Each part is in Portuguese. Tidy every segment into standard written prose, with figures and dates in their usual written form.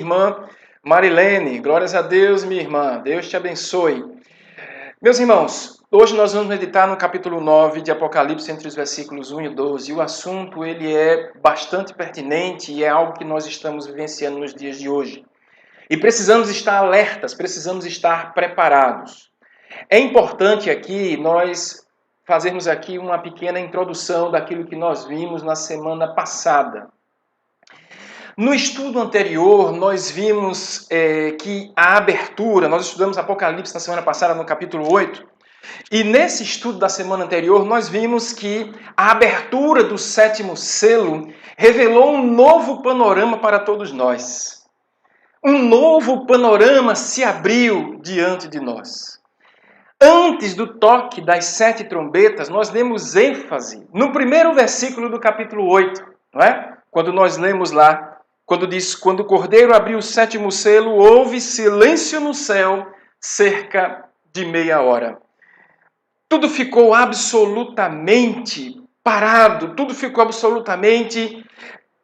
Irmã Marilene, glórias a Deus, minha irmã, Deus te abençoe. Meus irmãos, hoje nós vamos meditar no capítulo 9 de Apocalipse, entre os versículos 1 e 12, e o assunto ele é bastante pertinente e é algo que nós estamos vivenciando nos dias de hoje. E precisamos estar alertas, precisamos estar preparados. É importante aqui nós fazermos aqui uma pequena introdução daquilo que nós vimos na semana passada. No estudo anterior, nós vimos que a abertura, nós estudamos Apocalipse na semana passada, no capítulo 8, e nesse estudo da semana anterior, nós vimos que a abertura do sétimo selo revelou um novo panorama para todos nós. Um novo panorama se abriu diante de nós. Antes do toque das 7 trombetas, nós demos ênfase no primeiro versículo do capítulo 8, não é? Quando nós lemos lá, quando diz, quando o Cordeiro abriu o sétimo selo, houve silêncio no céu, cerca de meia hora. Tudo ficou absolutamente parado, tudo ficou absolutamente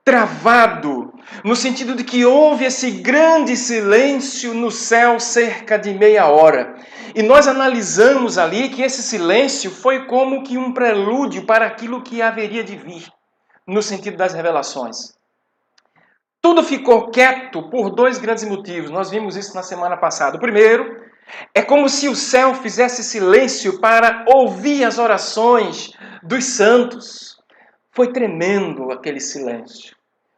travado, no sentido de que houve esse grande silêncio no céu cerca de meia hora. E nós analisamos ali que esse silêncio foi como que um prelúdio para aquilo que haveria de vir, no sentido das revelações. Tudo ficou quieto por 2 grandes motivos. Nós vimos isso na semana passada. O primeiro, é como se o céu fizesse silêncio para ouvir as orações dos santos. Foi tremendo aquele silêncio.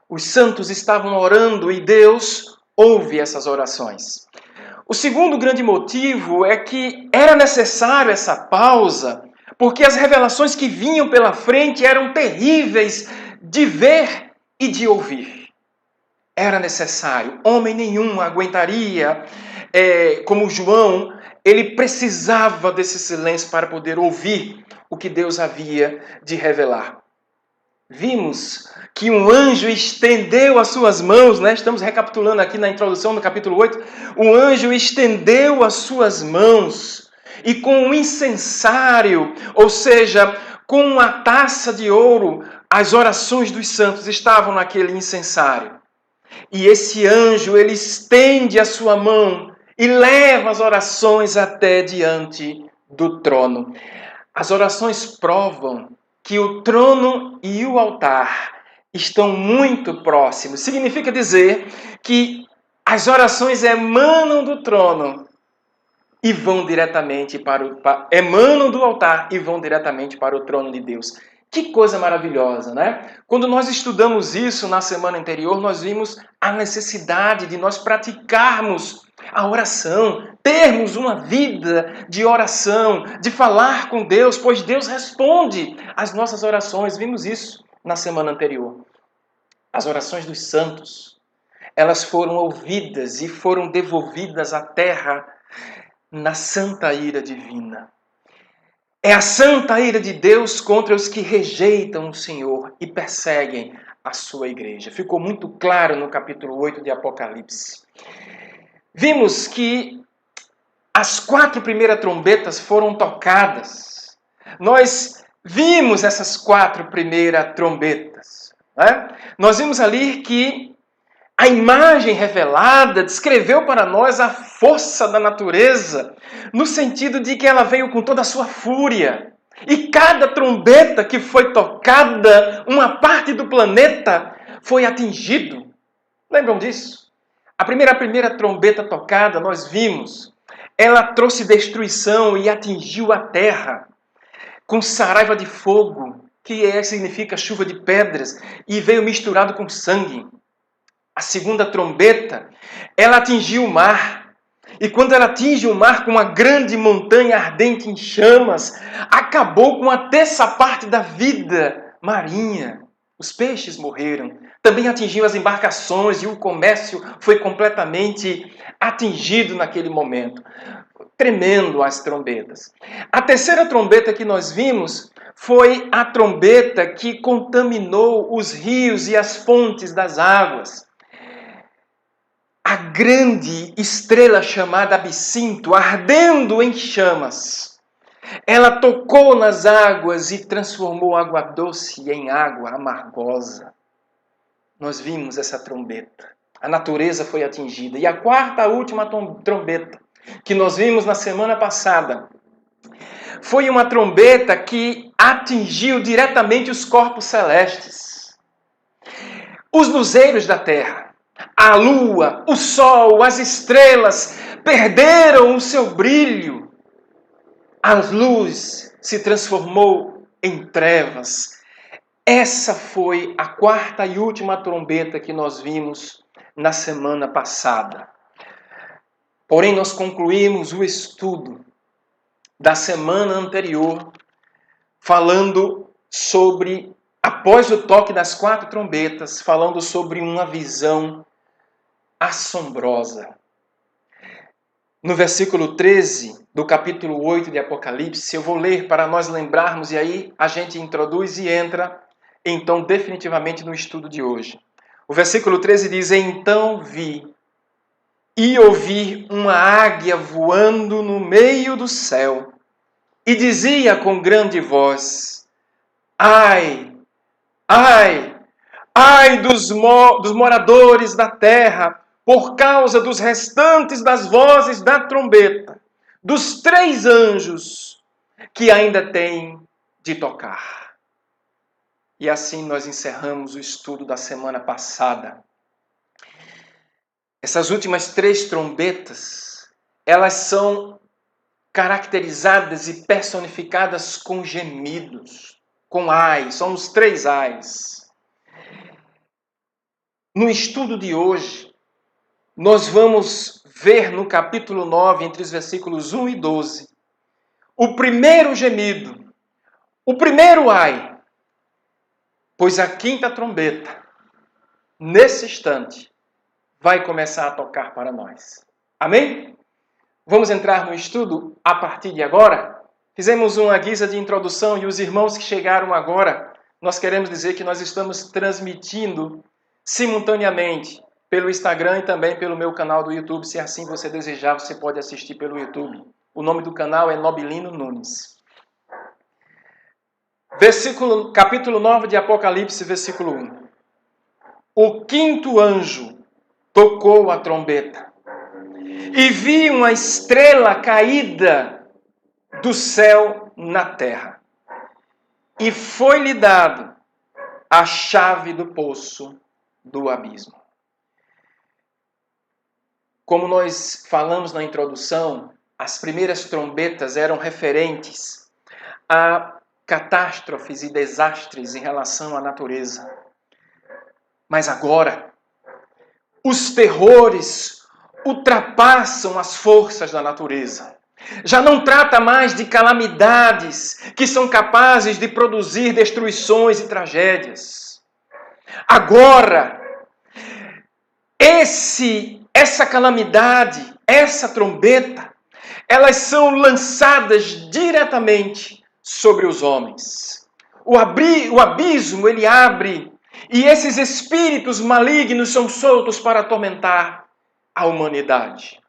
Os santos estavam orando e Deus ouve essas orações. O segundo grande motivo é que era necessário essa pausa, porque as revelações que vinham pela frente eram terríveis de ver e de ouvir. Era necessário. Homem nenhum aguentaria, como João, ele precisava desse silêncio para poder ouvir o que Deus havia de revelar. Vimos que um anjo estendeu as suas mãos, né? Estamos recapitulando aqui na introdução do capítulo 8. O anjo estendeu as suas mãos e com um incensário, ou seja, com uma taça de ouro, as orações dos santos estavam naquele incensário. E esse anjo, ele estende a sua mão e leva as orações até diante do trono. As orações provam que o trono e o altar estão muito próximos. Significa dizer que as orações emanam do trono e vão diretamente emanam do altar e vão diretamente para o trono de Deus. Que coisa maravilhosa, né? Quando nós estudamos isso na semana anterior, nós vimos a necessidade de nós praticarmos a oração, termos uma vida de oração, de falar com Deus, pois Deus responde às nossas orações. Vimos isso na semana anterior. As orações dos santos, elas foram ouvidas e foram devolvidas à terra na santa ira divina. É a santa ira de Deus contra os que rejeitam o Senhor e perseguem a sua igreja. Ficou muito claro no capítulo 8 de Apocalipse. Vimos que as 4 primeiras trombetas foram tocadas. Nós vimos essas 4 primeiras trombetas, né? Nós vimos ali que a imagem revelada descreveu para nós a força da natureza, no sentido de que ela veio com toda a sua fúria. E cada trombeta que foi tocada, uma parte do planeta foi atingido. Lembram disso? A primeira trombeta tocada, nós vimos, ela trouxe destruição e atingiu a terra com saraiva de fogo, que significa chuva de pedras, e veio misturado com sangue. A segunda trombeta, ela atingiu o mar. E quando ela atinge o mar com uma grande montanha ardente em chamas, acabou com a terça parte da vida marinha. Os peixes morreram. Também atingiu as embarcações e o comércio foi completamente atingido naquele momento. Tremendo as trombetas. A terceira trombeta que nós vimos foi a trombeta que contaminou os rios e as fontes das águas. A grande estrela chamada Absinto, ardendo em chamas, ela tocou nas águas e transformou água doce em água amargosa. Nós vimos essa trombeta. A natureza foi atingida. E a quarta, última trombeta, que nós vimos na semana passada, foi uma trombeta que atingiu diretamente os corpos celestes. Os luzeiros da terra, a lua, o sol, as estrelas perderam o seu brilho. A luz se transformou em trevas. Essa foi a quarta e última trombeta que nós vimos na semana passada. Porém, nós concluímos o estudo da semana anterior falando sobre, após o toque das quatro trombetas, falando sobre uma visão assombrosa. No versículo 13 do capítulo 8 de Apocalipse, eu vou ler para nós lembrarmos, e aí a gente introduz e entra, então, definitivamente no estudo de hoje. O versículo 13 diz: Então vi e ouvi uma águia voando no meio do céu, e dizia com grande voz: Ai, ai, ai dos moradores da terra, por causa dos restantes das vozes da trombeta, dos 3 anjos que ainda têm de tocar. E assim nós encerramos o estudo da semana passada. Essas últimas 3 trombetas, elas são caracterizadas e personificadas com gemidos, com ais, são os 3 ais. No estudo de hoje, nós vamos ver no capítulo 9, entre os versículos 1 e 12, o primeiro gemido, o primeiro ai, pois a 5ª trombeta, nesse instante, vai começar a tocar para nós. Amém? Vamos entrar no estudo a partir de agora? Fizemos uma guisa de introdução e os irmãos que chegaram agora, nós queremos dizer que nós estamos transmitindo simultaneamente pelo Instagram e também pelo meu canal do YouTube. Se assim você desejar, você pode assistir pelo YouTube. O nome do canal é Nobilino Nunes. Capítulo 9 de Apocalipse, versículo 1. O 5º anjo tocou a trombeta e vi uma estrela caída do céu na terra. E foi-lhe dado a chave do poço do abismo. Como nós falamos na introdução, as primeiras trombetas eram referentes a catástrofes e desastres em relação à natureza. Mas agora, os terrores ultrapassam as forças da natureza. Já não trata mais de calamidades que são capazes de produzir destruições e tragédias. Agora, essa calamidade, essa trombeta, elas são lançadas diretamente sobre os homens. O abismo, ele abre, e esses espíritos malignos são soltos para atormentar a humanidade.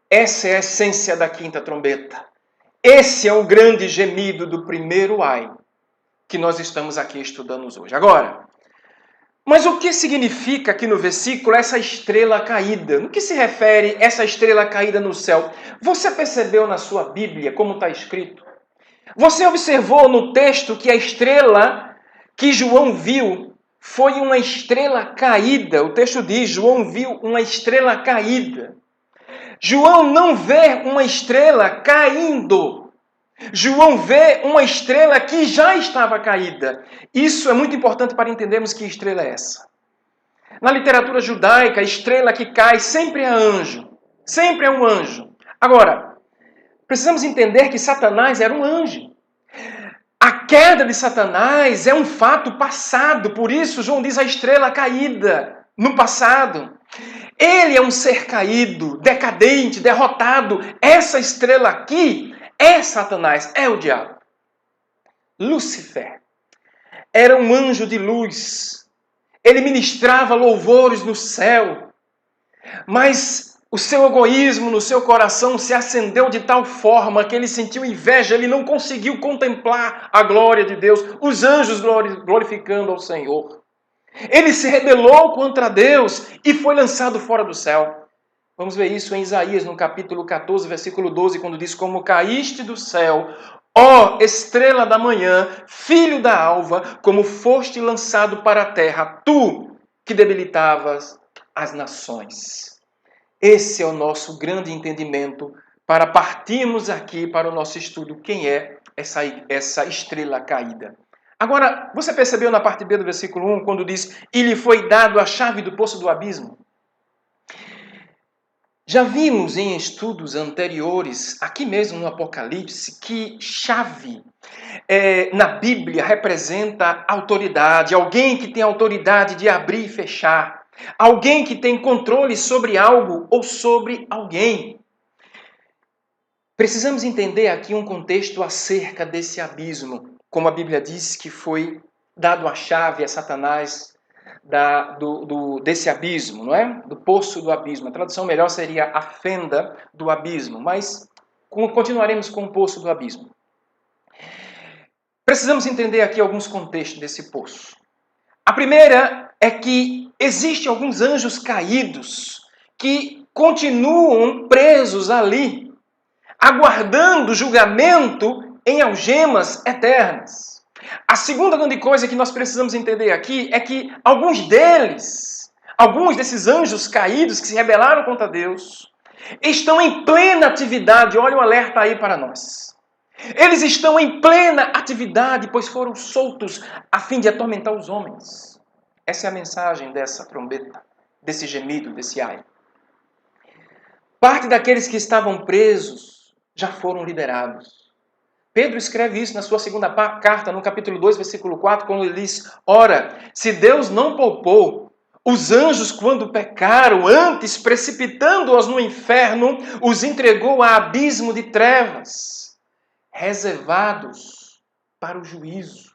Essa é a essência da 5ª trombeta. Esse é o grande gemido do primeiro ai que nós estamos aqui estudando hoje. Agora, mas o que significa aqui no versículo essa estrela caída? No que se refere essa estrela caída no céu? Você percebeu na sua Bíblia como está escrito? Você observou no texto que a estrela que João viu foi uma estrela caída. O texto diz, João viu uma estrela caída. João não vê uma estrela caindo. João vê uma estrela que já estava caída. Isso é muito importante para entendermos que estrela é essa. Na literatura judaica, a estrela que cai sempre é anjo. Sempre é um anjo. Agora, precisamos entender que Satanás era um anjo. A queda de Satanás é um fato passado. Por isso, João diz a estrela caída no passado. Ele é um ser caído, decadente, derrotado. Essa estrela aqui é Satanás, é o diabo. Lúcifer era um anjo de luz. Ele ministrava louvores no céu. Mas o seu egoísmo no seu coração se acendeu de tal forma que ele sentiu inveja. Ele não conseguiu contemplar a glória de Deus, os anjos glorificando ao Senhor. Ele se rebelou contra Deus e foi lançado fora do céu. Vamos ver isso em Isaías, no capítulo 14, versículo 12, quando diz: como caíste do céu, ó estrela da manhã, filho da alva, como foste lançado para a terra, tu que debilitavas as nações. Esse é o nosso grande entendimento para partirmos aqui para o nosso estudo. Quem é essa estrela caída? Agora, você percebeu na parte B do versículo 1, quando diz: e lhe foi dado a chave do poço do abismo? Já vimos em estudos anteriores, aqui mesmo no Apocalipse, que chave na Bíblia representa autoridade, alguém que tem autoridade de abrir e fechar, alguém que tem controle sobre algo ou sobre alguém. Precisamos entender aqui um contexto acerca desse abismo, como a Bíblia diz que foi dado a chave a Satanás desse abismo, não é? Do poço do abismo. A tradução melhor seria a fenda do abismo, mas continuaremos com o poço do abismo. Precisamos entender aqui alguns contextos desse poço. A primeira é que existem alguns anjos caídos que continuam presos ali, aguardando julgamento em algemas eternas. A segunda grande coisa que nós precisamos entender aqui é que alguns desses anjos caídos que se rebelaram contra Deus, estão em plena atividade. Olha o alerta aí para nós. Eles estão em plena atividade, pois foram soltos a fim de atormentar os homens. Essa é a mensagem dessa trombeta, desse gemido, desse ai. Parte daqueles que estavam presos já foram liberados. Pedro escreve isso na sua segunda carta, no capítulo 2, versículo 4, quando ele diz: ora, se Deus não poupou os anjos quando pecaram, antes, precipitando-os no inferno, os entregou a abismo de trevas, reservados para o juízo.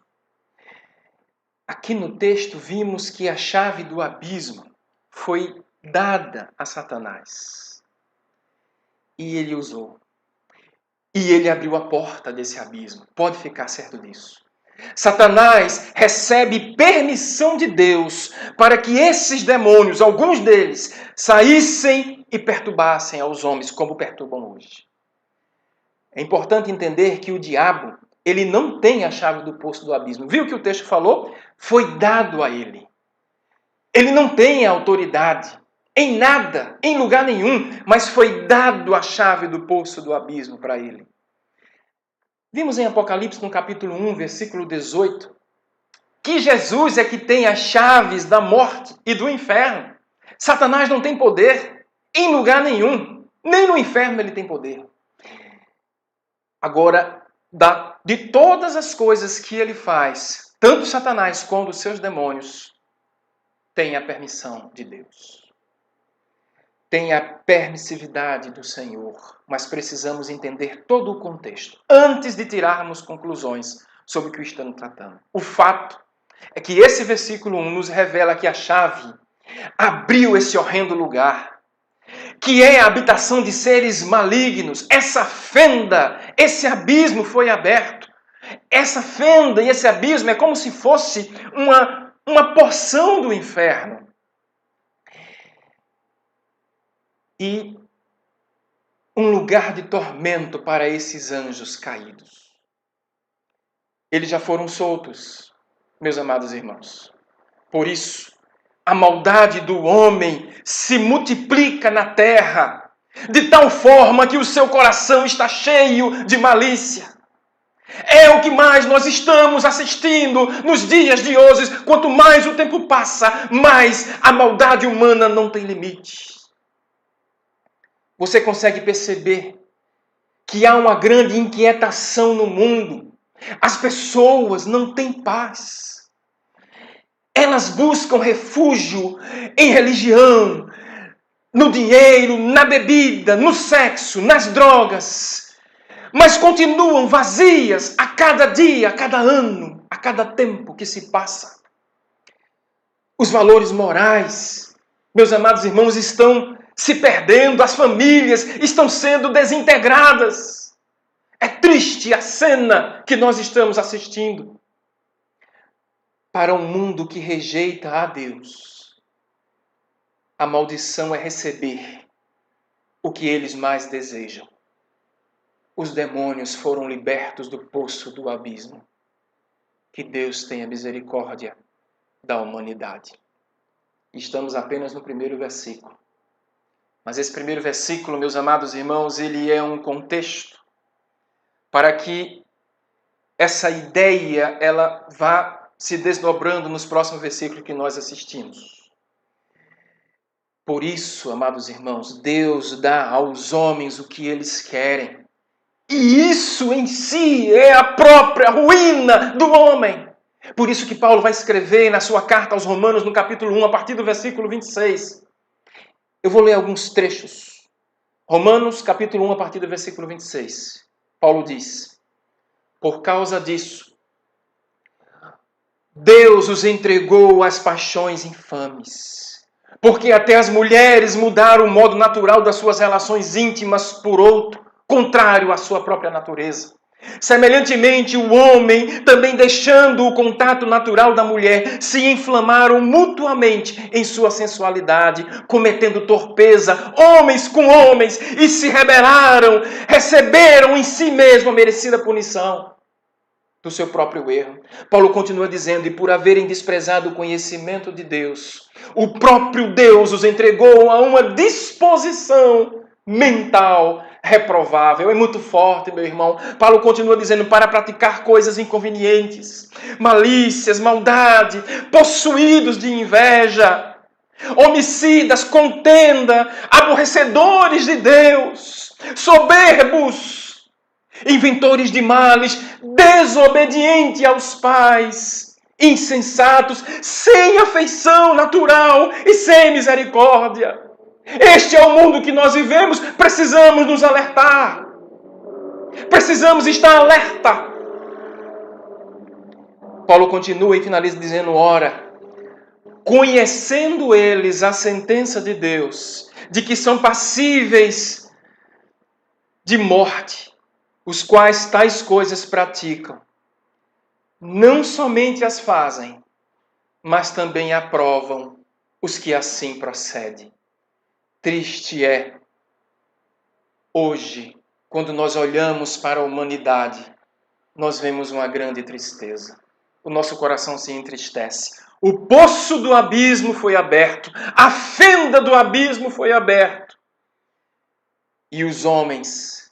Aqui no texto vimos que a chave do abismo foi dada a Satanás. E ele usou. E ele abriu a porta desse abismo. Pode ficar certo disso. Satanás recebe permissão de Deus para que esses demônios, alguns deles, saíssem e perturbassem aos homens, como perturbam hoje. É importante entender que o diabo, ele não tem a chave do poço do abismo. Viu o que o texto falou? Foi dado a ele. Ele não tem autoridade em nada, em lugar nenhum, mas foi dado a chave do poço do abismo para ele. Vimos em Apocalipse, no capítulo 1, versículo 18, que Jesus é que tem as chaves da morte e do inferno. Satanás não tem poder em lugar nenhum, nem no inferno ele tem poder. Agora, de todas as coisas que ele faz, tanto Satanás quanto os seus demônios, tem a permissão de Deus. Tem a permissividade do Senhor, mas precisamos entender todo o contexto antes de tirarmos conclusões sobre o que estamos tratando. O fato é que esse versículo 1 nos revela que a chave abriu esse horrendo lugar, que é a habitação de seres malignos. Essa fenda, esse abismo foi aberto. Essa fenda e esse abismo é como se fosse uma porção do inferno. E um lugar de tormento para esses anjos caídos. Eles já foram soltos, meus amados irmãos. Por isso, a maldade do homem se multiplica na terra, de tal forma que o seu coração está cheio de malícia. É o que mais nós estamos assistindo nos dias de hoje. Quanto mais o tempo passa, mais a maldade humana não tem limite. Você consegue perceber que há uma grande inquietação no mundo. As pessoas não têm paz. Elas buscam refúgio em religião, no dinheiro, na bebida, no sexo, nas drogas. Mas continuam vazias a cada dia, a cada ano, a cada tempo que se passa. Os valores morais, meus amados irmãos, estão se perdendo, as famílias estão sendo desintegradas. É triste a cena que nós estamos assistindo. Para um mundo que rejeita a Deus, a maldição é receber o que eles mais desejam. Os demônios foram libertos do poço do abismo. Que Deus tenha misericórdia da humanidade. Estamos apenas no primeiro versículo. Mas esse primeiro versículo, meus amados irmãos, ele é um contexto para que essa ideia ela vá se desdobrando nos próximos versículos que nós assistimos. Por isso, amados irmãos, Deus dá aos homens o que eles querem. E isso em si é a própria ruína do homem. Por isso que Paulo vai escrever na sua carta aos Romanos, no capítulo 1, a partir do versículo 26. Eu vou ler alguns trechos. Romanos, capítulo 1, a partir do versículo 26. Paulo diz: por causa disso, Deus os entregou às paixões infames, porque até as mulheres mudaram o modo natural das suas relações íntimas por outro, contrário à sua própria natureza. Semelhantemente, o homem, também deixando o contato natural da mulher, se inflamaram mutuamente em sua sensualidade, cometendo torpeza, homens com homens, e se rebelaram, receberam em si mesmo a merecida punição do seu próprio erro. Paulo continua dizendo: e por haverem desprezado o conhecimento de Deus, o próprio Deus os entregou a uma disposição mental reprovável. É muito forte, meu irmão. Paulo continua dizendo: para praticar coisas inconvenientes, malícias, maldade, possuídos de inveja, homicidas, contenda, aborrecedores de Deus, soberbos, inventores de males, desobedientes aos pais, insensatos, sem afeição natural e sem misericórdia. Este é o mundo que nós vivemos. Precisamos nos alertar. Precisamos estar alerta. Paulo continua e finaliza dizendo: ora, conhecendo eles a sentença de Deus, de que são passíveis de morte, os quais tais coisas praticam, não somente as fazem, mas também aprovam os que assim procedem. Triste é, hoje, quando nós olhamos para a humanidade, nós vemos uma grande tristeza. O nosso coração se entristece. O poço do abismo foi aberto, a fenda do abismo foi aberta. E os homens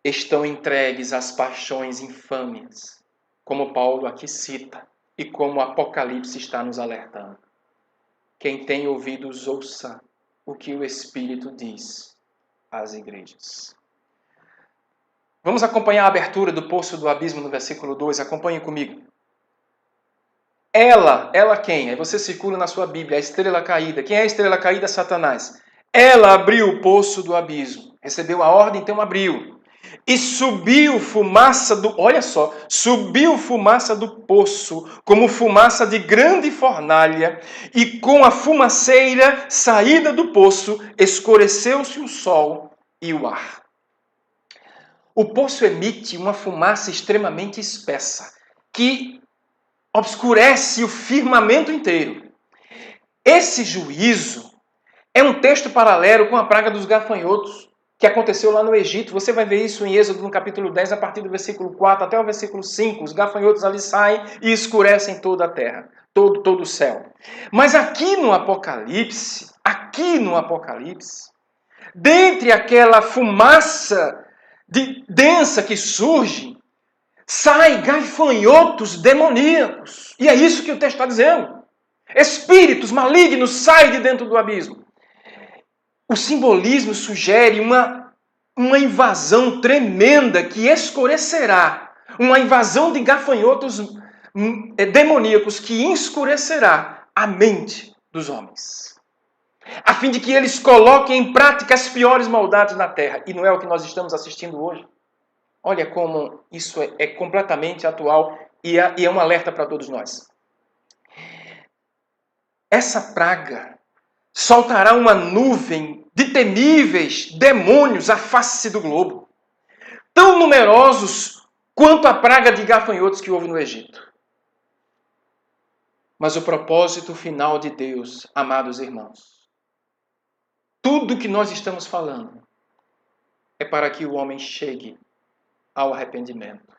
estão entregues às paixões infames, como Paulo aqui cita e como o Apocalipse está nos alertando. Quem tem ouvidos, ouça o que o Espírito diz às igrejas. Vamos acompanhar a abertura do poço do abismo no versículo 2. Acompanhem comigo. Ela quem? Aí você circula na sua Bíblia, a estrela caída. Quem é a estrela caída? Satanás. Ela abriu o poço do abismo. Recebeu a ordem, então abriu. E subiu fumaça subiu fumaça do poço, como fumaça de grande fornalha, e com a fumaceira saída do poço, escureceu-se o sol e o ar. O poço emite uma fumaça extremamente espessa, que obscurece o firmamento inteiro. Esse juízo é um texto paralelo com a praga dos gafanhotos, que aconteceu lá no Egito. Você vai ver isso em Êxodo, no capítulo 10, a partir do versículo 4 até o versículo 5. Os gafanhotos ali saem e escurecem toda a terra, todo o céu. Mas aqui no Apocalipse, dentre aquela fumaça densa que surge, saem gafanhotos demoníacos. E é isso que o texto está dizendo. Espíritos malignos saem de dentro do abismo. O simbolismo sugere uma invasão tremenda que escurecerá. Uma invasão de gafanhotos demoníacos que escurecerá a mente dos homens, a fim de que eles coloquem em prática as piores maldades na terra. E não é o que nós estamos assistindo hoje? Olha como isso é completamente atual e é um alerta para todos nós. Essa praga soltará uma nuvem de temíveis demônios à face do globo, tão numerosos quanto a praga de gafanhotos que houve no Egito. Mas o propósito final de Deus, amados irmãos, tudo que nós estamos falando é para que o homem chegue ao arrependimento.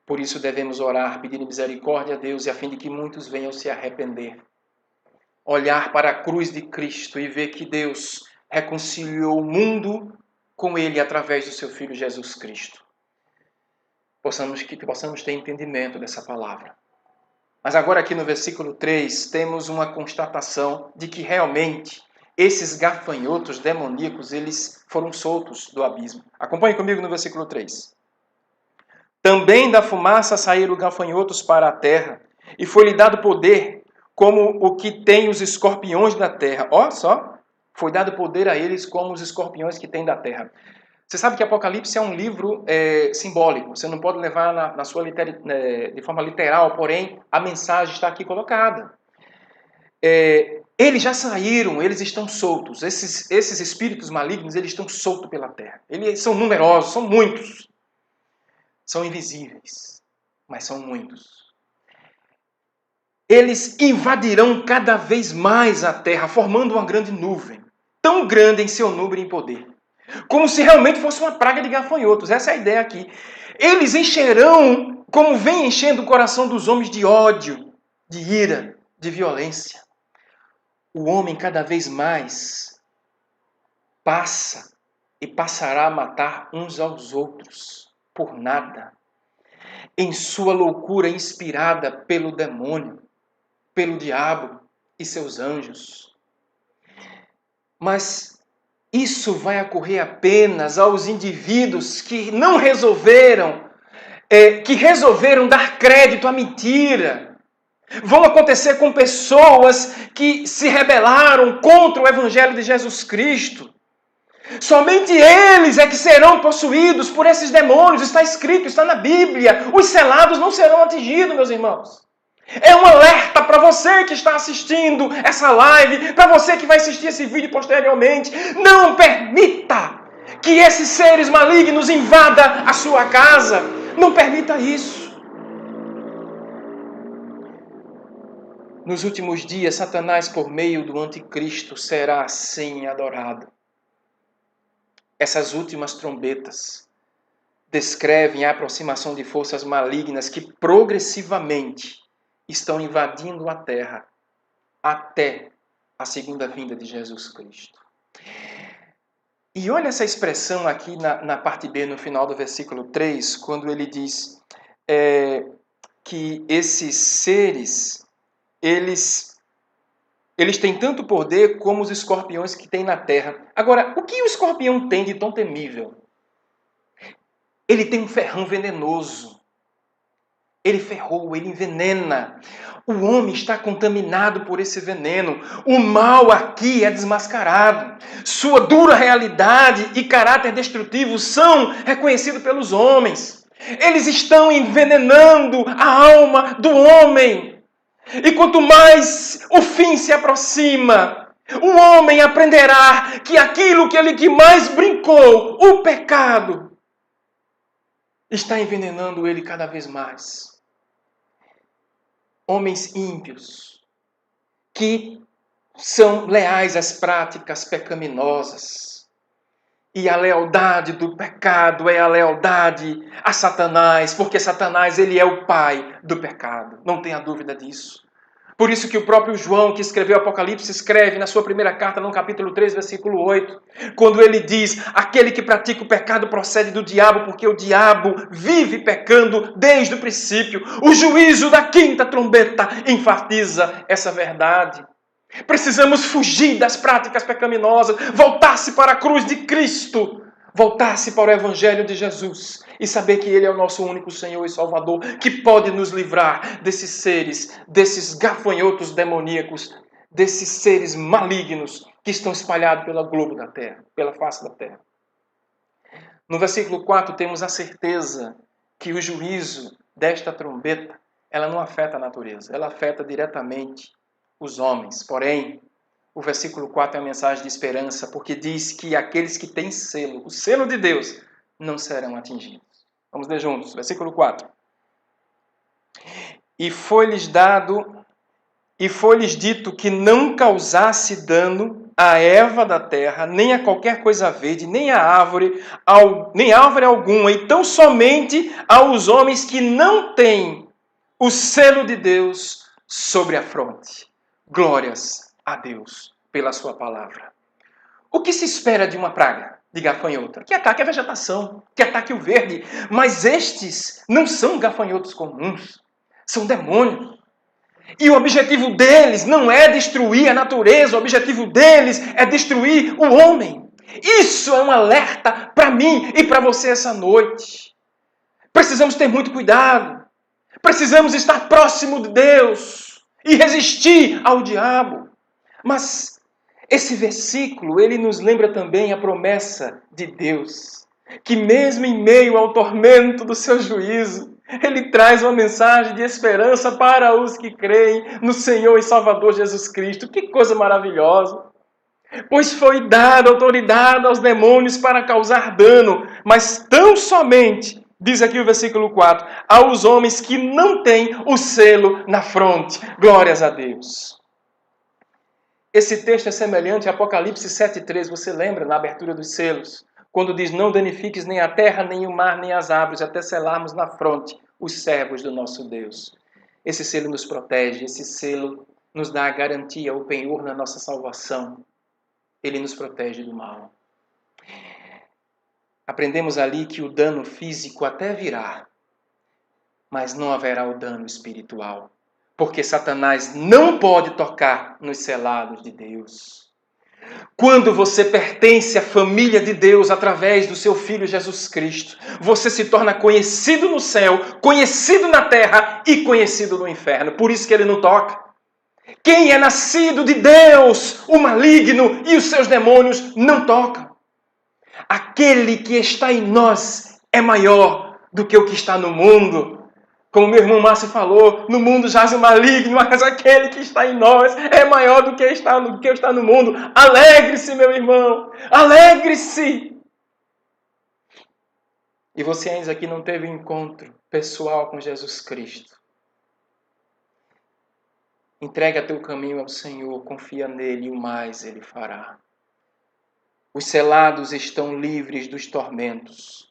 Por isso devemos orar, pedindo misericórdia a Deus, e a fim de que muitos venham se arrepender. Olhar para a cruz de Cristo e ver que Deus reconciliou o mundo com Ele através do seu Filho Jesus Cristo. Que possamos ter entendimento dessa palavra. Mas agora aqui no versículo 3, temos uma constatação de que realmente esses gafanhotos demoníacos, eles foram soltos do abismo. Acompanhe comigo no versículo 3. Também da fumaça saíram gafanhotos para a terra, e foi-lhe dado poder, como o que tem os escorpiões da terra. Ó só, foi dado poder a eles como os escorpiões que tem da terra. Você sabe que Apocalipse é um livro simbólico. Você não pode levar na sua de forma literal, porém a mensagem está aqui colocada. Eles já saíram, eles estão soltos. Esses espíritos malignos, eles estão soltos pela terra. Eles são numerosos, são muitos. São invisíveis, mas são muitos. Eles invadirão cada vez mais a terra, formando uma grande nuvem, tão grande em seu número e em poder, como se realmente fosse uma praga de gafanhotos. Essa é a ideia aqui. Eles encherão, como vem enchendo o coração dos homens, de ódio, de ira, de violência. O homem cada vez mais passa e passará a matar uns aos outros por nada, em sua loucura inspirada pelo demônio, pelo diabo e seus anjos. Mas isso vai ocorrer apenas aos indivíduos que não resolveram, que resolveram dar crédito à mentira. Vão acontecer com pessoas que se rebelaram contra o Evangelho de Jesus Cristo. Somente eles é que serão possuídos por esses demônios. Está escrito, está na Bíblia. Os selados não serão atingidos, meus irmãos. É um alerta para você que está assistindo essa live, para você que vai assistir esse vídeo posteriormente. Não permita que esses seres malignos invadam a sua casa. Não permita isso. Nos últimos dias, Satanás, por meio do anticristo, será assim adorado. Essas últimas trombetas descrevem a aproximação de forças malignas que progressivamente estão invadindo a terra até a segunda vinda de Jesus Cristo. E olha essa expressão aqui na parte B, no final do versículo 3, quando ele diz que esses seres, eles têm tanto poder como os escorpiões que tem na terra. Agora, o que o escorpião tem de tão temível? Ele tem um ferrão venenoso. Ele ferrou, ele envenena. O homem está contaminado por esse veneno. O mal aqui é desmascarado. Sua dura realidade e caráter destrutivo são reconhecidos pelos homens. Eles estão envenenando a alma do homem. E quanto mais o fim se aproxima, o homem aprenderá que aquilo que ele que mais brincou, o pecado, está envenenando ele cada vez mais. Homens ímpios, que são leais às práticas pecaminosas. E a lealdade do pecado é a lealdade a Satanás, porque Satanás ele é o pai do pecado. Não tenha dúvida disso. Por isso que o próprio João, que escreveu o Apocalipse, escreve na sua primeira carta, no capítulo 3, versículo 8, quando ele diz: aquele que pratica o pecado procede do diabo, porque o diabo vive pecando desde o princípio. O juízo da quinta trombeta enfatiza essa verdade. Precisamos fugir das práticas pecaminosas, voltar-se para a cruz de Cristo, voltar-se para o Evangelho de Jesus e saber que Ele é o nosso único Senhor e Salvador, que pode nos livrar desses seres, desses gafanhotos demoníacos, desses seres malignos que estão espalhados pela globo da terra, pela face da terra. No versículo 4 temos a certeza que o juízo desta trombeta, ela não afeta a natureza, ela afeta diretamente os homens. Porém, o versículo 4 é uma mensagem de esperança, porque diz que aqueles que têm selo, o selo de Deus, não serão atingidos. Vamos ler juntos, versículo 4. E foi-lhes dado E foi-lhes dito que não causasse dano à erva da terra, nem a qualquer coisa verde, nem a árvore, nem árvore alguma, e tão somente aos homens que não têm o selo de Deus sobre a fronte. Glórias a Deus pela sua palavra. O que se espera de uma praga de gafanhoto? Que ataque a vegetação, que ataque o verde. Mas estes não são gafanhotos comuns, são demônios. E o objetivo deles não é destruir a natureza, o objetivo deles é destruir o homem. Isso é um alerta para mim e para você essa noite. Precisamos ter muito cuidado. Precisamos estar próximo de Deus e resistir ao diabo. Mas esse versículo, ele nos lembra também a promessa de Deus, que mesmo em meio ao tormento do seu juízo, ele traz uma mensagem de esperança para os que creem no Senhor e Salvador Jesus Cristo. Que coisa maravilhosa! Pois foi dada autoridade aos demônios para causar dano, mas tão somente, diz aqui o versículo 4, aos homens que não têm o selo na fronte. Glórias a Deus! Esse texto é semelhante a Apocalipse 7,3, você lembra, na abertura dos selos? Quando diz, não danifiques nem a terra, nem o mar, nem as árvores, até selarmos na fronte os servos do nosso Deus. Esse selo nos protege, esse selo nos dá a garantia, o penhor na nossa salvação. Ele nos protege do mal. Aprendemos ali que o dano físico até virá, mas não haverá o dano espiritual, porque Satanás não pode tocar nos selados de Deus. Quando você pertence à família de Deus através do seu Filho Jesus Cristo, você se torna conhecido no céu, conhecido na terra e conhecido no inferno. Por isso que ele não toca. Quem é nascido de Deus, o maligno e os seus demônios não tocam. Aquele que está em nós é maior do que o que está no mundo. Como meu irmão Márcio falou, no mundo jaz o maligno, mas aquele que está em nós é maior do que está no mundo. Alegre-se, meu irmão! Alegre-se! E você ainda aqui não teve um encontro pessoal com Jesus Cristo. Entrega teu caminho ao Senhor, confia nele e o mais ele fará. Os selados estão livres dos tormentos.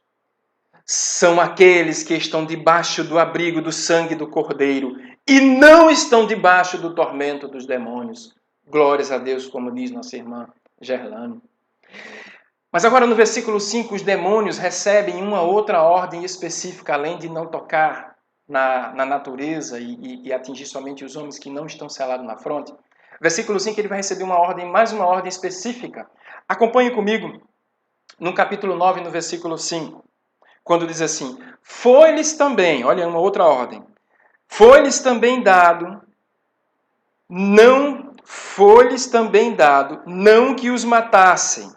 São aqueles que estão debaixo do abrigo do sangue do Cordeiro e não estão debaixo do tormento dos demônios. Glórias a Deus, como diz nossa irmã Gerlane. Mas agora no versículo 5, os demônios recebem uma outra ordem específica, além de não tocar na natureza e atingir somente os homens que não estão selados na fronte. Versículo 5, ele vai receber mais uma ordem específica. Acompanhe comigo no capítulo 9, no versículo 5, quando diz assim, foi-lhes também, olha uma outra ordem, foi-lhes também dado, não que os matassem,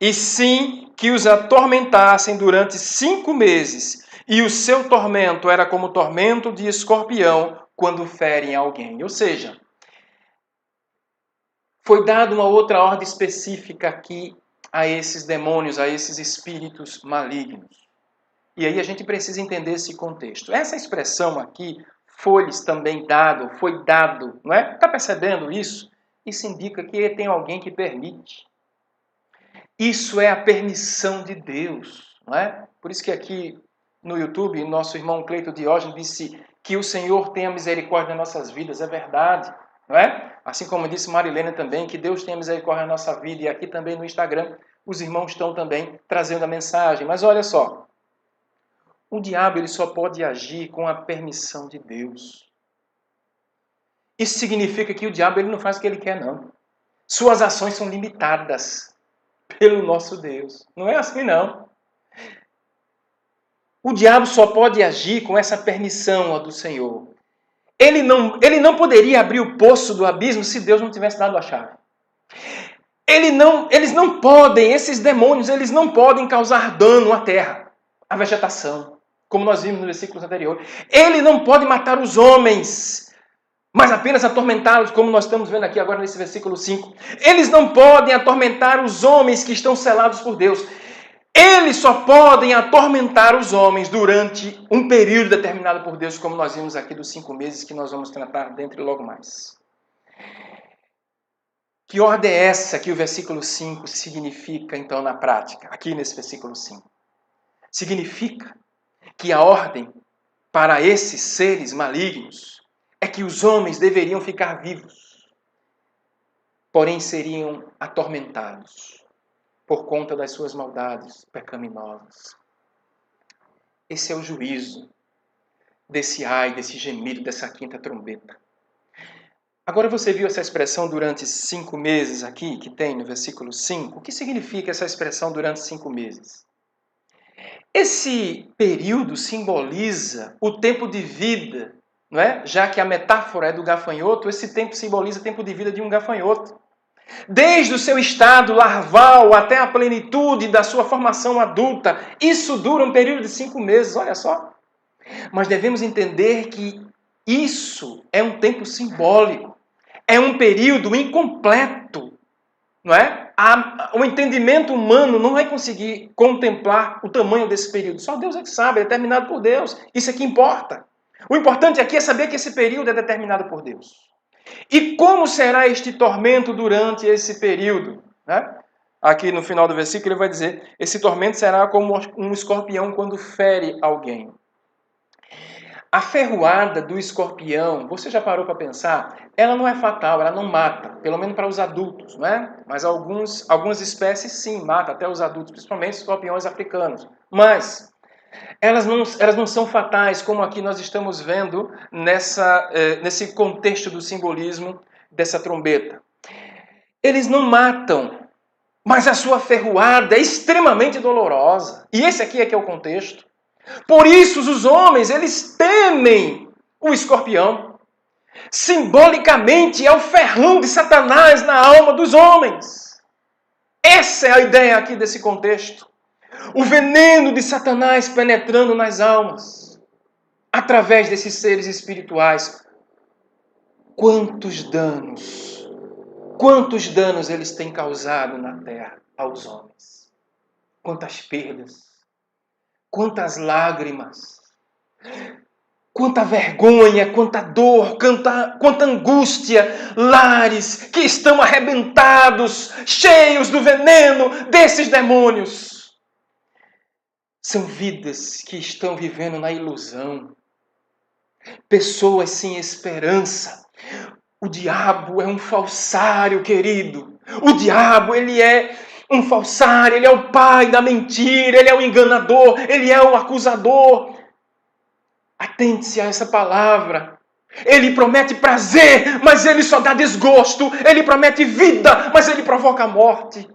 e sim que os atormentassem durante 5 meses, e o seu tormento era como o tormento de escorpião quando ferem alguém. Ou seja, foi dada uma outra ordem específica aqui a esses demônios, a esses espíritos malignos. E aí a gente precisa entender esse contexto. Essa expressão aqui, foi-lhes também dado, foi dado, não é? Está percebendo isso? Isso indica que tem alguém que permite. Isso é a permissão de Deus, não é? Por isso que aqui no YouTube, nosso irmão Cleito Diógenes disse que o Senhor tenha misericórdia nas nossas vidas, é verdade, não é? Assim como disse Marilena também, que Deus tenha misericórdia na nossa vida, e aqui também no Instagram, os irmãos estão também trazendo a mensagem. Mas olha só, o diabo ele só pode agir com a permissão de Deus. Isso significa que o diabo ele não faz o que ele quer, não. Suas ações são limitadas pelo nosso Deus. Não é assim, não. O diabo só pode agir com essa permissão do Senhor. Ele não poderia abrir o poço do abismo se Deus não tivesse dado a chave. Eles não podem, esses demônios, eles não podem causar dano à terra, à vegetação, como nós vimos no versículo anterior. Ele não pode matar os homens, mas apenas atormentá-los, como nós estamos vendo aqui agora nesse versículo 5. Eles não podem atormentar os homens que estão selados por Deus. Eles só podem atormentar os homens durante um período determinado por Deus, como nós vimos aqui dos 5 meses que nós vamos tratar dentro logo mais. Que ordem é essa que o versículo 5 significa, então, na prática? Aqui nesse versículo 5. Significa que a ordem para esses seres malignos é que os homens deveriam ficar vivos, porém seriam atormentados por conta das suas maldades pecaminosas. Esse é o juízo desse ai, desse gemido, dessa quinta trombeta. Agora você viu essa expressão durante 5 meses aqui, que tem no versículo 5? O que significa essa expressão durante 5 meses? Esse período simboliza o tempo de vida, não é? Já que a metáfora é do gafanhoto, esse tempo simboliza o tempo de vida de um gafanhoto. Desde o seu estado larval até a plenitude da sua formação adulta, isso dura um período de 5 meses, olha só. Mas devemos entender que isso é um tempo simbólico, é um período incompleto, não é? O entendimento humano não vai conseguir contemplar o tamanho desse período. Só Deus é que sabe, é determinado por Deus. Isso é que importa. O importante aqui é saber que esse período é determinado por Deus. E como será este tormento durante esse período? Né? Aqui no final do versículo ele vai dizer, esse tormento será como um escorpião quando fere alguém. A ferroada do escorpião, você já parou para pensar? Ela não é fatal, ela não mata, pelo menos para os adultos, não é? Mas algumas espécies sim matam, até os adultos, principalmente os escorpiões africanos. Mas elas não são fatais, como aqui nós estamos vendo nesse contexto do simbolismo dessa trombeta. Eles não matam, mas a sua ferroada é extremamente dolorosa. E esse aqui é que é o contexto. Por isso os homens, eles temem o escorpião. Simbolicamente é o ferrão de Satanás na alma dos homens. Essa é a ideia aqui desse contexto. O veneno de Satanás penetrando nas almas, através desses seres espirituais. Quantos danos eles têm causado na terra aos homens. Quantas perdas. Quantas lágrimas, quanta vergonha, quanta dor, quanta angústia, lares que estão arrebentados, cheios do veneno desses demônios. São vidas que estão vivendo na ilusão, pessoas sem esperança. O diabo é um falsário, querido. O diabo, ele é um falsário, ele é o pai da mentira, ele é o enganador, ele é o acusador. Atente-se a essa palavra. Ele promete prazer, mas ele só dá desgosto. Ele promete vida, mas ele provoca a morte.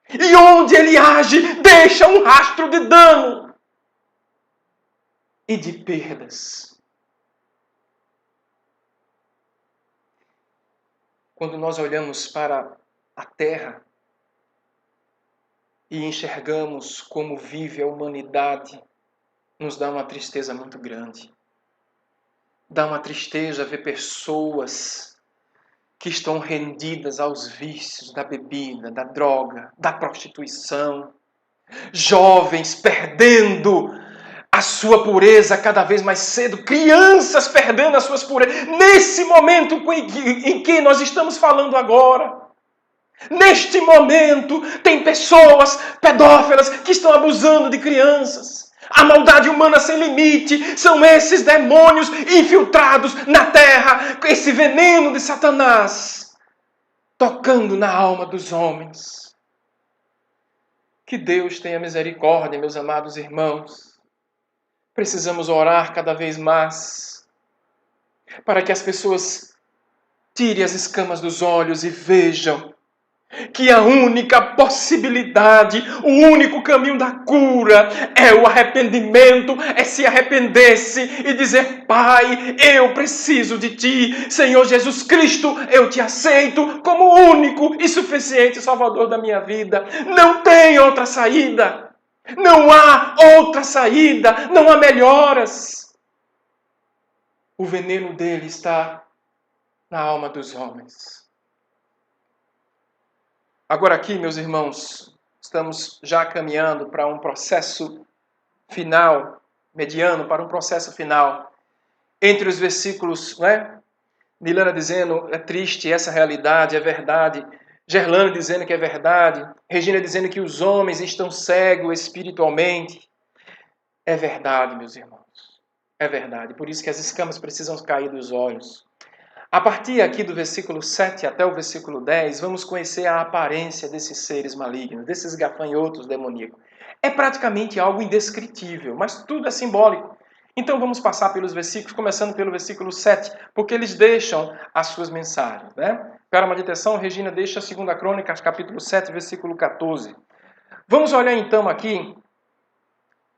E onde ele age, deixa um rastro de dano e de perdas. Quando nós olhamos para a terra e enxergamos como vive a humanidade, nos dá uma tristeza muito grande. Dá uma tristeza ver pessoas que estão rendidas aos vícios da bebida, da droga, da prostituição. Jovens perdendo a sua pureza cada vez mais cedo. Crianças perdendo as suas purezas. Nesse momento em que nós estamos falando agora. Neste momento, tem pessoas pedófilas que estão abusando de crianças. A maldade humana sem limite são esses demônios infiltrados na terra, esse veneno de Satanás, tocando na alma dos homens. Que Deus tenha misericórdia, meus amados irmãos. Precisamos orar cada vez mais para que as pessoas tirem as escamas dos olhos e vejam que a única possibilidade, o único caminho da cura é o arrependimento, é se arrepender-se e dizer: Pai, eu preciso de Ti, Senhor Jesus Cristo, eu Te aceito como o único e suficiente Salvador da minha vida. Não tem outra saída, não há outra saída, não há melhoras. O veneno dele está na alma dos homens. Agora aqui, meus irmãos, estamos já caminhando para um processo final, mediano para um processo final, entre os versículos Nilana dizendo, é triste essa realidade, é verdade. Gerlane dizendo que é verdade. Regina dizendo que os homens estão cegos espiritualmente. É verdade, meus irmãos. É verdade. Por isso que as escamas precisam cair dos olhos. A partir aqui do versículo 7 até o versículo 10, vamos conhecer a aparência desses seres malignos, desses gafanhotos demoníacos. É praticamente algo indescritível, mas tudo é simbólico. Então vamos passar pelos versículos, começando pelo versículo 7, porque eles deixam as suas mensagens. Para uma meditação, Regina deixa a 2 Crônicas, capítulo 7, versículo 14. Vamos olhar então aqui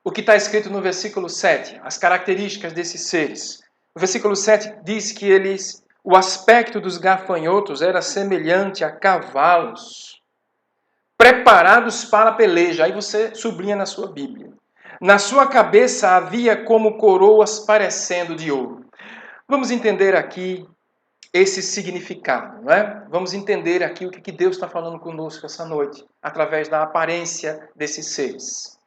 o que está escrito no versículo 7, as características desses seres. O versículo 7 diz que o aspecto dos gafanhotos era semelhante a cavalos preparados para a peleja. Aí você sublinha na sua Bíblia. Na sua cabeça havia como coroas parecendo de ouro. Vamos entender aqui esse significado, não é? Vamos entender aqui o que Deus está falando conosco essa noite, através da aparência desses seres.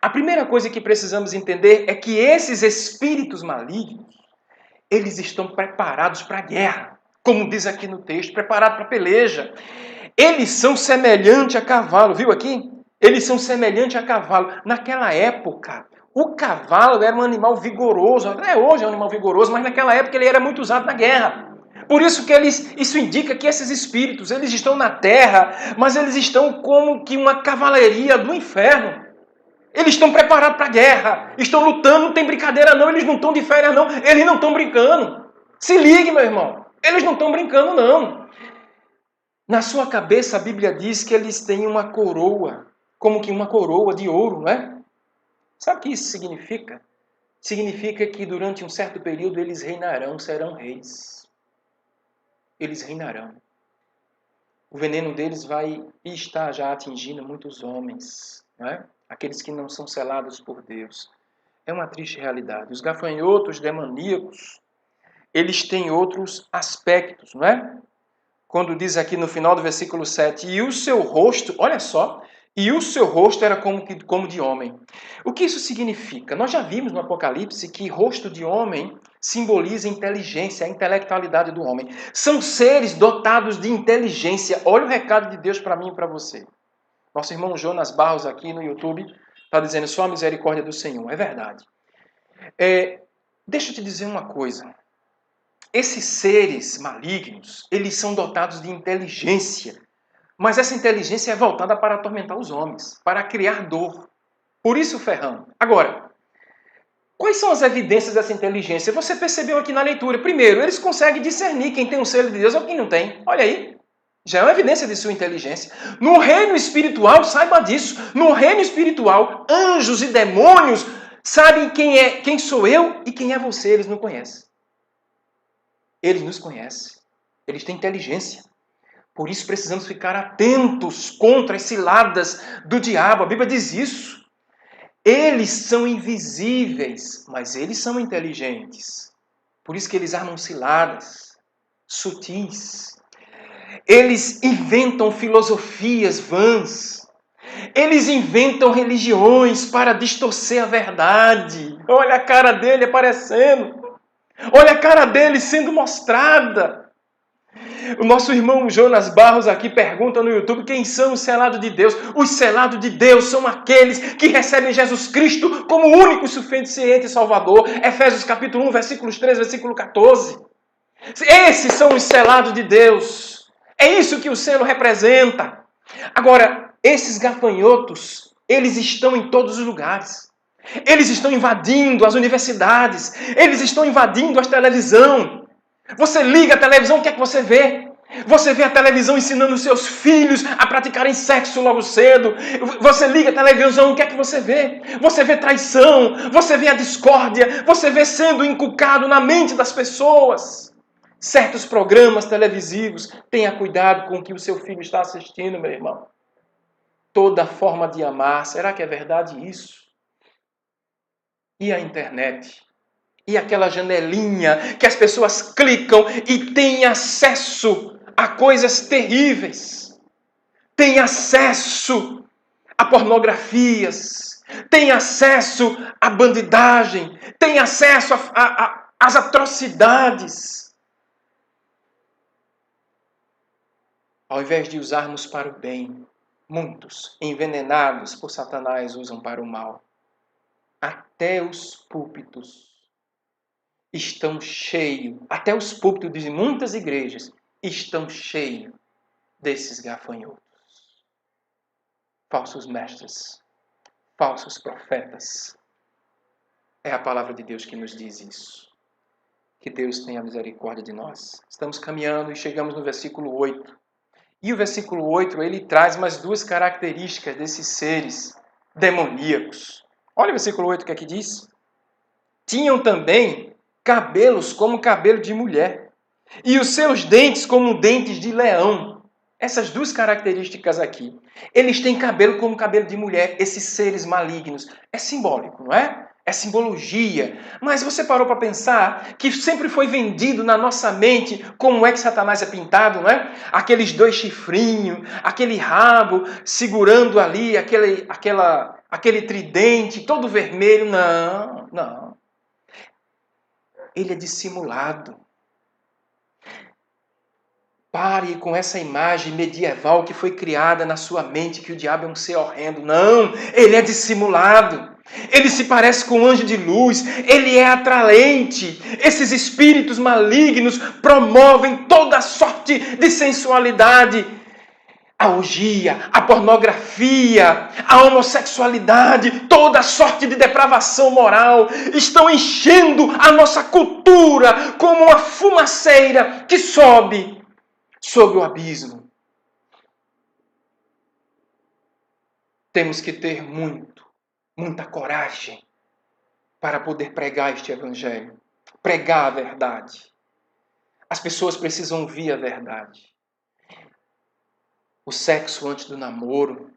A primeira coisa que precisamos entender é que esses espíritos malignos, eles estão preparados para a guerra, como diz aqui no texto, preparados para a peleja. Eles são semelhantes a cavalo, viu aqui? Eles são semelhantes a cavalo. Naquela época, o cavalo era um animal vigoroso, até hoje é um animal vigoroso, mas naquela época ele era muito usado na guerra. Por isso que isso indica que esses espíritos, eles estão na terra, mas eles estão como que uma cavalaria do inferno. Eles estão preparados para a guerra, estão lutando, não tem brincadeira não, eles não estão de férias não, eles não estão brincando. Se ligue, meu irmão, eles não estão brincando não. Na sua cabeça a Bíblia diz que eles têm uma coroa, como que uma coroa de ouro, não é? Sabe o que isso significa? Significa que durante um certo período eles reinarão, serão reis. Eles reinarão. O veneno deles vai estar já atingindo muitos homens, não é? Aqueles que não são selados por Deus. É uma triste realidade. Os gafanhotos demoníacos, eles têm outros aspectos, não é? Quando diz aqui no final do versículo 7, e o seu rosto, olha só, e o seu rosto era como de homem. O que isso significa? Nós já vimos no Apocalipse que rosto de homem simboliza inteligência, a intelectualidade do homem. São seres dotados de inteligência. Olha o recado de Deus para mim e para você. Nosso irmão Jonas Barros aqui no YouTube está dizendo só a misericórdia do Senhor. É verdade. Deixa eu te dizer uma coisa. Esses seres malignos, eles são dotados de inteligência. Mas essa inteligência é voltada para atormentar os homens, para criar dor. Por isso, ferrão. Agora, quais são as evidências dessa inteligência? Você percebeu aqui na leitura. Primeiro, eles conseguem discernir quem tem o selo de Deus ou quem não tem. Olha aí. Já é uma evidência de sua inteligência. No reino espiritual, saiba disso. No reino espiritual, anjos e demônios sabem quem sou eu e quem é você. Eles não conhecem. Eles nos conhecem. Eles têm inteligência. Por isso precisamos ficar atentos contra as ciladas do diabo. A Bíblia diz isso. Eles são invisíveis, mas eles são inteligentes. Por isso que eles armam ciladas, sutis. Eles inventam filosofias vãs. Eles inventam religiões para distorcer a verdade. Olha a cara dele aparecendo. Olha a cara dele sendo mostrada. O nosso irmão Jonas Barros aqui pergunta no YouTube quem são os selados de Deus. Os selados de Deus são aqueles que recebem Jesus Cristo como o único suficiente Salvador. Efésios capítulo 1, versículos 13, versículo 14. Esses são os selados de Deus. É isso que o selo representa. Agora, esses gafanhotos, eles estão em todos os lugares. Eles estão invadindo as universidades. Eles estão invadindo a televisão. Você liga a televisão, o que é que você vê? Você vê a televisão ensinando os seus filhos a praticarem sexo logo cedo. Você liga a televisão, o que é que você vê? Você vê traição, você vê a discórdia, você vê sendo inculcado na mente das pessoas. Certos programas televisivos, tenha cuidado com o que o seu filho está assistindo, meu irmão. Toda forma de amar, será que é verdade isso? E a internet? E aquela janelinha que as pessoas clicam e têm acesso a coisas terríveis. Têm acesso a pornografias. Têm acesso à bandidagem. Têm acesso às atrocidades. Ao invés de usarmos para o bem, muitos, envenenados por Satanás, usam para o mal. Até os púlpitos estão cheios, até os púlpitos de muitas igrejas estão cheios desses gafanhotos. Falsos mestres, falsos profetas. É a palavra de Deus que nos diz isso. Que Deus tenha misericórdia de nós. Estamos caminhando e chegamos no versículo 8. E o versículo 8, ele traz mais duas características desses seres demoníacos. Olha o versículo 8 que aqui diz. Tinham também cabelos como cabelo de mulher, e os seus dentes como dentes de leão. Essas duas características aqui. Eles têm cabelo como cabelo de mulher, esses seres malignos. É simbólico, não é? É simbologia. Mas você parou para pensar que sempre foi vendido na nossa mente como é que Satanás é pintado, não é? Aqueles dois chifrinhos, aquele rabo segurando ali, aquele tridente todo vermelho. Não, não. Ele é dissimulado. Pare com essa imagem medieval que foi criada na sua mente, que o diabo é um ser horrendo. Não, ele é dissimulado. Ele se parece com um anjo de luz. Ele é atraente. Esses espíritos malignos promovem toda sorte de sensualidade. A orgia, a pornografia, a homossexualidade, toda sorte de depravação moral estão enchendo a nossa cultura como uma fumaceira que sobe sobre o abismo. Temos que ter muita coragem para poder pregar este evangelho, pregar a verdade. As pessoas precisam ouvir a verdade. O sexo antes do namoro,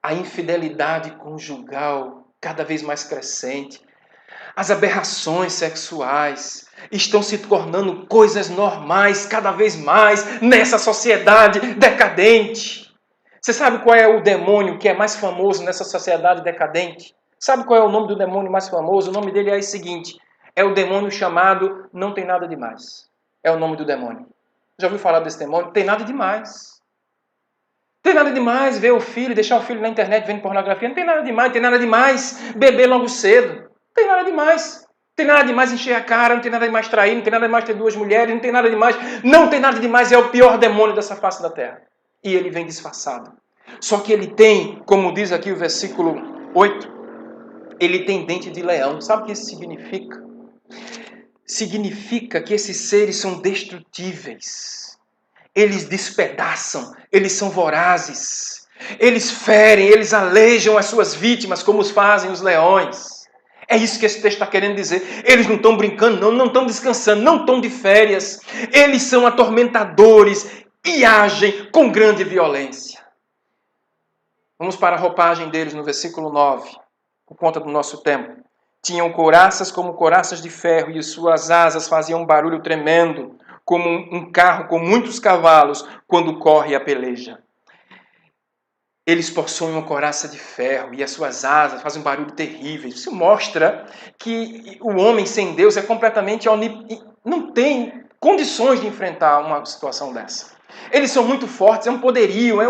a infidelidade conjugal cada vez mais crescente, as aberrações sexuais estão se tornando coisas normais cada vez mais nessa sociedade decadente. Você sabe qual é o demônio que é mais famoso nessa sociedade decadente? Sabe qual é o nome do demônio mais famoso? O nome dele é o seguinte: é o demônio chamado Não Tem Nada Demais. É o nome do demônio. Já ouviu falar desse demônio? Tem nada demais. Tem nada demais ver o filho, deixar o filho na internet vendo pornografia. Não tem nada demais. Tem nada demais beber logo cedo. Não tem nada demais. Não tem nada demais encher a cara, não tem nada demais trair, não tem nada demais ter duas mulheres, não tem nada demais. Não tem nada demais, é o pior demônio dessa face da terra. E ele vem disfarçado. Só que ele tem, como diz aqui o versículo 8, ele tem dente de leão. Sabe o que isso significa? Significa que esses seres são destrutíveis. Eles despedaçam, eles são vorazes. Eles ferem, eles alejam as suas vítimas como os fazem os leões. É isso que esse texto está querendo dizer. Eles não estão brincando, não estão descansando, não estão de férias. Eles são atormentadores e agem com grande violência. Vamos para a roupagem deles no versículo 9, por conta do nosso tempo. Tinham couraças como couraças de ferro e suas asas faziam um barulho tremendo, como um carro com muitos cavalos quando corre a peleja. Eles possuem uma couraça de ferro e as suas asas fazem um barulho terrível. Isso mostra que o homem sem Deus é completamente não tem condições de enfrentar uma situação dessa. Eles são muito fortes, é um poderio,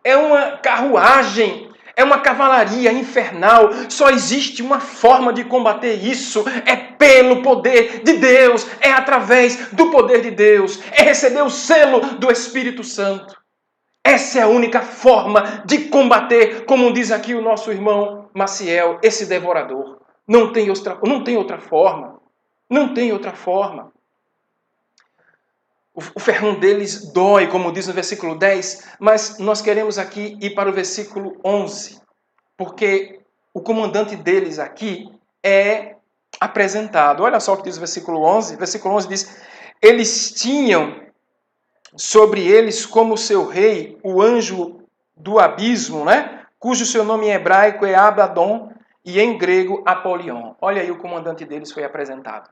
é uma carruagem, é uma cavalaria infernal. Só existe uma forma de combater isso. É pelo poder de Deus. É através do poder de Deus. É receber o selo do Espírito Santo. Essa é a única forma de combater, como diz aqui o nosso irmão Maciel, esse devorador. Não tem outra forma. Não tem outra forma. O ferrão deles dói, como diz no versículo 10, mas nós queremos aqui ir para o versículo 11, porque o comandante deles aqui é apresentado. Olha só o que diz o versículo 11. O versículo 11 diz: eles tinham sobre eles como seu rei o anjo do abismo, né? Cujo seu nome em hebraico é Abaddon e em grego Apolion. Olha aí, o comandante deles foi apresentado.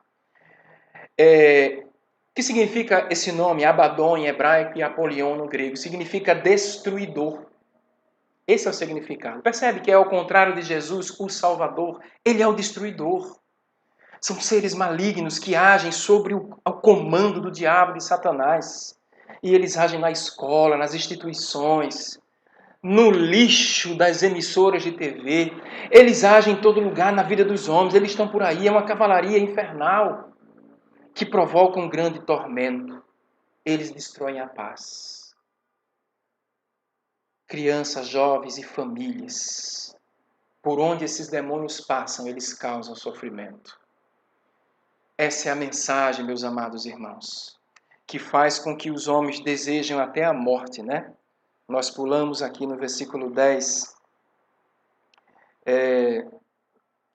O que significa esse nome, Abaddon em hebraico e Apolion no grego? Significa destruidor. Esse é o significado. Percebe que é ao contrário de Jesus, o Salvador. Ele é o destruidor. São seres malignos que agem sobre o comando do diabo, de Satanás. E eles agem na escola, nas instituições, no lixo das emissoras de TV. Eles agem em todo lugar na vida dos homens. Eles estão por aí. É uma cavalaria infernal que provoca um grande tormento. Eles destroem a paz. Crianças, jovens e famílias. Por onde esses demônios passam, eles causam sofrimento. Essa é a mensagem, meus amados irmãos, que faz com que os homens desejem até a morte, né? Nós pulamos aqui no versículo 10.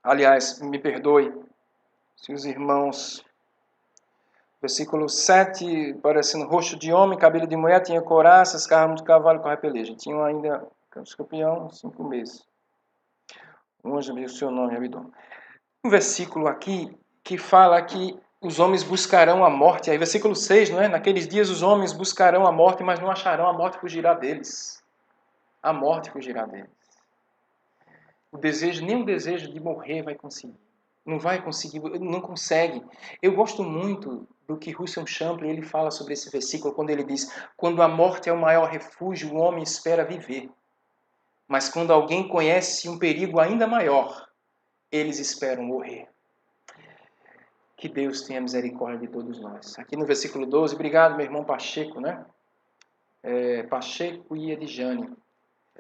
Aliás, me perdoe, se os irmãos... Versículo 7, parecendo rosto de homem, cabelo de mulher, tinha couraças, carro de cavalo com repelejo. Tinham ainda escorpião, 5 meses. Um anjo viu o seu nome, Abidom. Um versículo aqui que fala que os homens buscarão a morte. Aí versículo 6, não é? Naqueles dias os homens buscarão a morte, mas não acharão, a morte fugirá deles. A morte fugirá deles. Nem o desejo de morrer vai conseguir. Não vai conseguir, não consegue. Eu gosto muito do que Russell Champlin ele fala sobre esse versículo, quando ele diz: quando a morte é o maior refúgio, o homem espera viver. Mas quando alguém conhece um perigo ainda maior, eles esperam morrer. Que Deus tenha misericórdia de todos nós. Aqui no versículo 12, obrigado, meu irmão Pacheco, né? Pacheco e Edjane,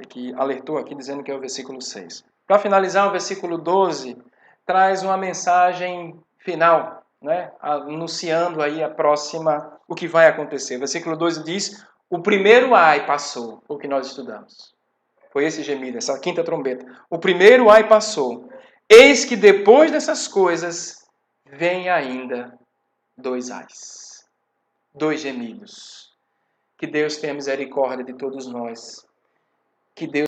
que alertou aqui dizendo que é o versículo 6. Para finalizar, o versículo 12 traz uma mensagem final, né? Anunciando aí o que vai acontecer. O versículo 12 diz: o primeiro ai passou, o que nós estudamos. Foi esse gemido, essa quinta trombeta. O primeiro ai passou. Eis que depois dessas coisas vem ainda 2 ais. 2 gemidos. Que Deus tenha misericórdia de todos nós. Que Deus